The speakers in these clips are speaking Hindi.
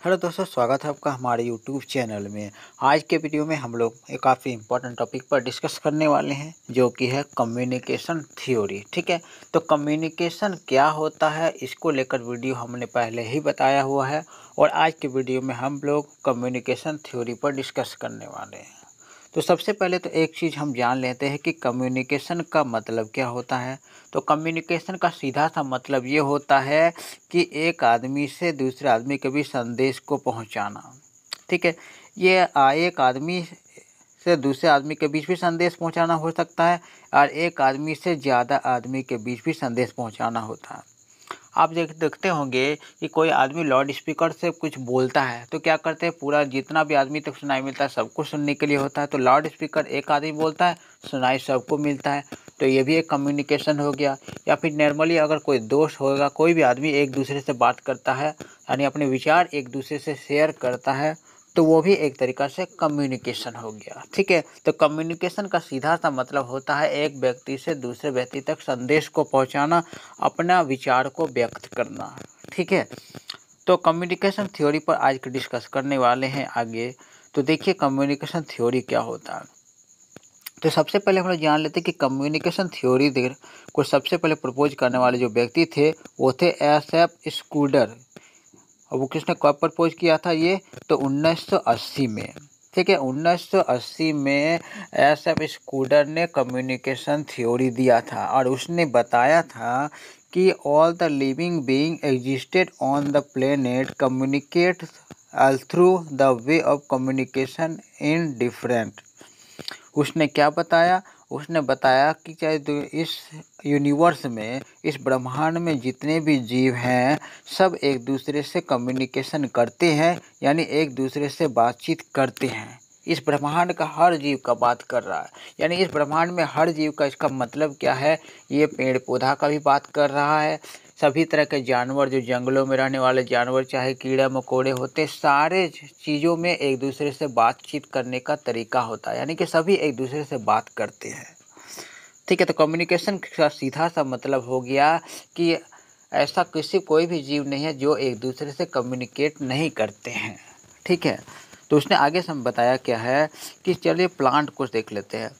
हेलो दोस्तों, स्वागत है आपका हमारे यूट्यूब चैनल में। आज के वीडियो में हम लोग एक काफ़ी इंपॉर्टेंट टॉपिक पर डिस्कस करने वाले हैं, जो कि है कम्युनिकेशन थ्योरी। ठीक है, तो कम्युनिकेशन क्या होता है, इसको लेकर वीडियो हमने पहले ही बताया हुआ है और आज के वीडियो में हम लोग कम्युनिकेशन थ्योरी पर डिस्कस करने वाले हैं। तो सबसे पहले तो एक चीज़ हम जान लेते हैं कि कम्युनिकेशन का मतलब क्या होता है। तो कम्युनिकेशन का सीधा सा मतलब ये होता है कि एक आदमी से दूसरे आदमी के बीच संदेश को पहुंचाना। ठीक है, ये एक आदमी से दूसरे आदमी के बीच भी संदेश पहुंचाना हो सकता है और एक आदमी से ज़्यादा आदमी के बीच भी संदेश पहुंचाना होता है। आप देखते होंगे कि कोई आदमी लाउड स्पीकर से कुछ बोलता है तो क्या करते हैं, पूरा जितना भी आदमी तक सुनाई मिलता है सबको सुनने के लिए होता है। तो लाउड स्पीकर एक आदमी बोलता है, सुनाई सबको मिलता है, तो ये भी एक कम्युनिकेशन हो गया। या फिर नॉर्मली अगर कोई दोस्त होगा, कोई भी आदमी एक दूसरे से बात करता है, यानी अपने विचार एक दूसरे से शेयर करता है, तो वो भी एक तरीक़ा से कम्युनिकेशन हो गया। ठीक है, तो कम्युनिकेशन का सीधा सा मतलब होता है एक व्यक्ति से दूसरे व्यक्ति तक संदेश को पहुंचाना, अपना विचार को व्यक्त करना। ठीक है, तो कम्युनिकेशन थ्योरी पर आज डिस्कस करने वाले हैं आगे। तो देखिए कम्युनिकेशन थ्योरी क्या होता है। तो सबसे पहले हम लोग जान लेते हैं कि कम्युनिकेशन थ्योरी को सबसे पहले प्रपोज करने वाले जो व्यक्ति थे वो थे SF स्कूडर। और वो किसने कब प्रपोज किया था ये, तो 1980 में। ठीक है, 1980 में SF स्कूडर ने कम्युनिकेशन थ्योरी दिया था और उसने बताया था कि all the living being existed on the planet communicate through the way of communication in different. उसने क्या बताया, उसने बताया कि चाहे इस यूनिवर्स में, इस ब्रह्मांड में जितने भी जीव हैं सब एक दूसरे से कम्युनिकेशन करते हैं, यानी एक दूसरे से बातचीत करते हैं। इस ब्रह्मांड का हर जीव का बात कर रहा है, यानी इस ब्रह्मांड में हर जीव का, इसका मतलब क्या है, ये पेड़ पौधा का भी बात कर रहा है। सभी तरह के जानवर, जो जंगलों में रहने वाले जानवर, चाहे कीड़े मकोड़े होते, सारे चीज़ों में एक दूसरे से बातचीत करने का तरीका होता है, यानी कि सभी एक दूसरे से बात करते हैं। ठीक है, तो कम्युनिकेशन का सीधा सा मतलब हो गया कि ऐसा कोई भी जीव नहीं है जो एक दूसरे से कम्युनिकेट नहीं करते हैं। ठीक है, तो उसने आगे से हम बताया क्या है कि चलिए प्लांट को देख लेते हैं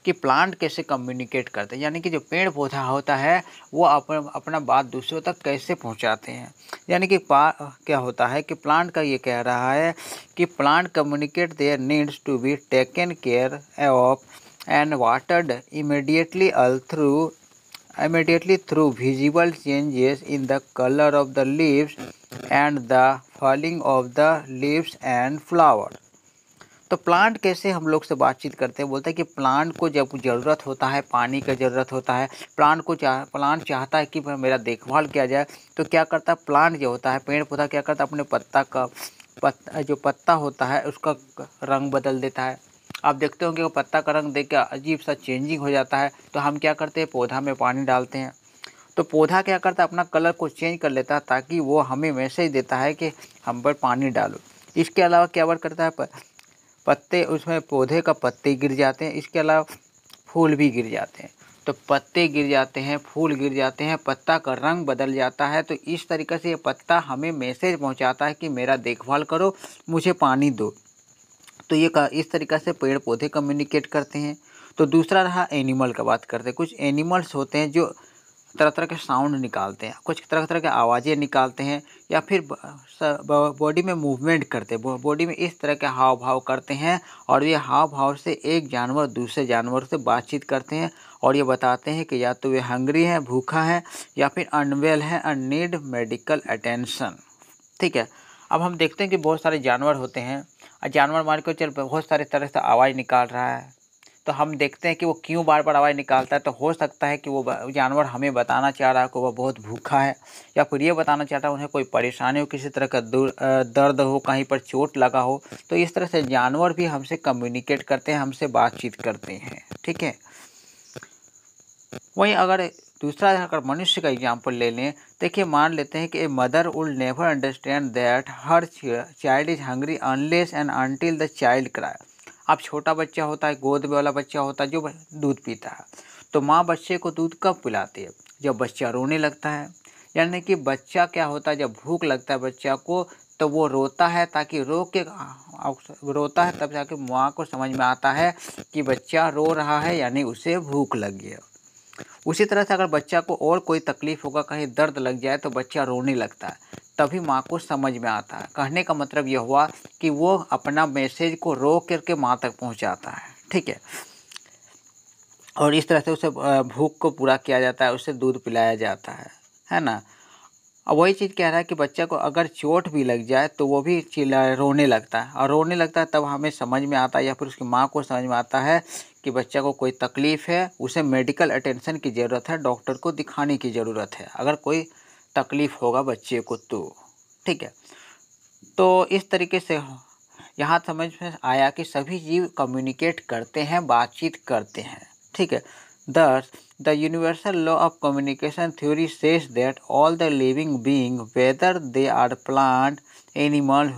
कि प्लांट कैसे कम्युनिकेट करते हैं, यानी कि जो पेड़ पौधा होता है वो अपना बात दूसरों तक कैसे पहुंचाते हैं। यानी कि क्या होता है कि प्लांट का ये कह रहा है कि plant communicate their needs to be taken care of and watered immediately through visible changes in the color of the leaves and the falling of the leaves and flower। तो प्लांट कैसे हम लोग से बातचीत करते हैं, बोलते हैं कि प्लांट को जब ज़रूरत होता है, पानी का ज़रूरत होता है, प्लांट चाहता है कि मेरा देखभाल किया जाए, तो क्या करता है प्लांट जो होता है, पेड़ पौधा क्या करता है, अपने जो पत्ता होता है उसका रंग बदल देता है। आप देखते होंगे वो पत्ता का रंग देख के अजीब सा चेंजिंग हो जाता है, तो हम क्या करते हैं, पौधा में पानी डालते हैं, तो पौधा क्या करता है, अपना कलर को चेंज कर लेता है ताकि वो हमें मैसेज देता है कि हम पर पानी डालो। इसके अलावा क्या वर्क करता है, पत्ते, उसमें पौधे का पत्ते गिर जाते हैं, इसके अलावा फूल भी गिर जाते हैं। तो पत्ते गिर जाते हैं, फूल गिर जाते हैं, पत्ता का रंग बदल जाता है, तो इस तरीके से ये पत्ता हमें मैसेज पहुंचाता है कि मेरा देखभाल करो, मुझे पानी दो। तो ये इस तरीक़े से पेड़ पौधे कम्युनिकेट करते हैं। तो दूसरा रहा एनिमल का, बात करते हैं। कुछ एनिमल्स होते हैं जो तरह तरह के साउंड निकालते हैं, कुछ तरह तरह के आवाज़ें निकालते हैं, या फिर बॉडी में मूवमेंट करते हैं, बॉडी में इस तरह के हाव भाव करते हैं, और ये हाव भाव से एक जानवर दूसरे जानवर से बातचीत करते हैं और ये बताते हैं कि या तो वे हंग्री हैं, भूखा है, या फिर अनवेल है और नीड मेडिकल अटेंशन। ठीक है, अब हम देखते हैं कि बहुत सारे जानवर होते हैं और जानवर मान के चल बहुत सारे तरह से आवाज़ निकाल रहा है, तो हम देखते हैं कि वो क्यों बार बार आवाज़ निकालता है। तो हो सकता है कि वो जानवर हमें बताना चाह रहा है कि वो बहुत भूखा है, या फिर ये बताना चाहता है उन्हें कोई परेशानी हो, किसी तरह का दर्द हो, कहीं पर चोट लगा हो। तो इस तरह से जानवर भी हमसे कम्युनिकेट करते हैं, हमसे बातचीत करते हैं। ठीक है, वहीं अगर मनुष्य का एग्जाम्पल ले लें, देखिए मान लेते हैं कि a mother would never understand that her child is hungry unless and until the child cry. अब छोटा बच्चा होता है, गोद में वाला बच्चा होता है जो दूध पीता है, तो माँ बच्चे को दूध कब पिलाती है, जब बच्चा रोने लगता है। यानी कि बच्चा क्या होता है, जब भूख लगता है बच्चा को, तो वो रोता है ताकि रोता है, तब जाके माँ को समझ में आता है कि बच्चा रो रहा है यानी उसे भूख लग गया। उसी तरह से अगर बच्चा को और कोई तकलीफ होगा, कहीं दर्द लग जाए तो बच्चा रोने लगता है, तभी माँ को समझ में आता है। कहने का मतलब यह हुआ कि वो अपना मैसेज को रो करके माँ तक पहुँचाता है, ठीक है। और इस तरह से उसे भूख को पूरा किया जाता है, उसे दूध पिलाया जाता है ना। अब वही चीज़ कह रहा है कि बच्चा को अगर चोट भी लग जाए तो वो भी रोने लगता है, और रोने लगता है तब हमें समझ में आता है या फिर उसकी माँ को समझ में आता है कि बच्चा को कोई तकलीफ़ है, उसे मेडिकल अटेंशन की ज़रूरत है, डॉक्टर को दिखाने की ज़रूरत है अगर कोई तकलीफ़ होगा बच्चे को तो, ठीक है। तो इस तरीके से यहाँ समझ में आया कि सभी जीव कम्युनिकेट करते हैं, बातचीत करते हैं, ठीक है। Thus, the universal law of communication theory says that all the living beings, whether they are plant, animal,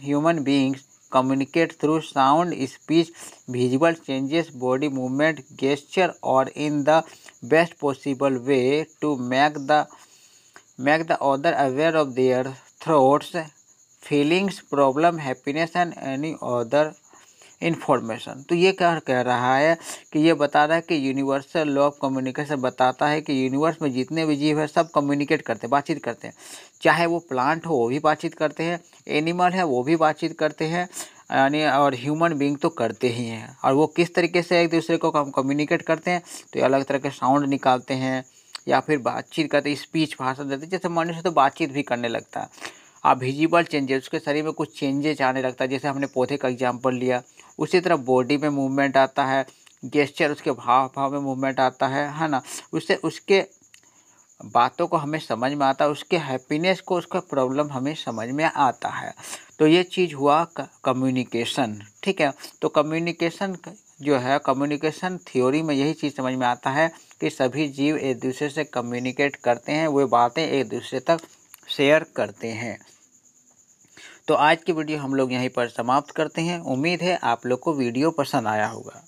human beings, communicate through sound, speech, visual changes, body movement, gesture, or in the best possible way to make the other aware of their thoughts, feelings, problem, happiness and any other information. तो ये क्या कह रहा है कि ये बता रहा है कि यूनिवर्सल लॉ ऑफ कम्युनिकेशन बताता है कि यूनिवर्स में जितने भी जीव है सब कम्युनिकेट करते हैं, बातचीत करते हैं। चाहे वो प्लांट हो वो भी बातचीत करते हैं, एनिमल है वो भी बातचीत करते हैं, यानी और ह्यूमन बीइंग तो करते ही हैं। और वो किस तरीके से एक दूसरे को कम्युनिकेट करते हैं, तो ये अलग तरह के साउंड निकालते हैं या फिर बातचीत करते हैं, स्पीच भाषण देते हैं। जैसे मनुष्य तो बातचीत भी करने लगता है। अब विजिबल चेंजेस, उसके शरीर में कुछ चेंजेस आने लगता है, जैसे हमने पौधे का एग्जांपल लिया। उसी तरह बॉडी में मूवमेंट आता है, गेस्चर, उसके भाव भाव में मूवमेंट आता है ना। उससे उसके बातों को हमें समझ में आता है, उसके हैप्पीनेस को, उसका प्रॉब्लम हमें समझ में आता है। तो ये चीज़ हुआ कम्युनिकेशन, ठीक है। तो कम्युनिकेशन जो है, कम्युनिकेशन थ्योरी में यही चीज़ समझ में आता है कि सभी जीव एक दूसरे से कम्युनिकेट करते हैं, वे बातें एक दूसरे तक शेयर करते हैं। तो आज की वीडियो हम लोग यहीं पर समाप्त करते हैं। उम्मीद है आप लोग को वीडियो पसंद आया होगा।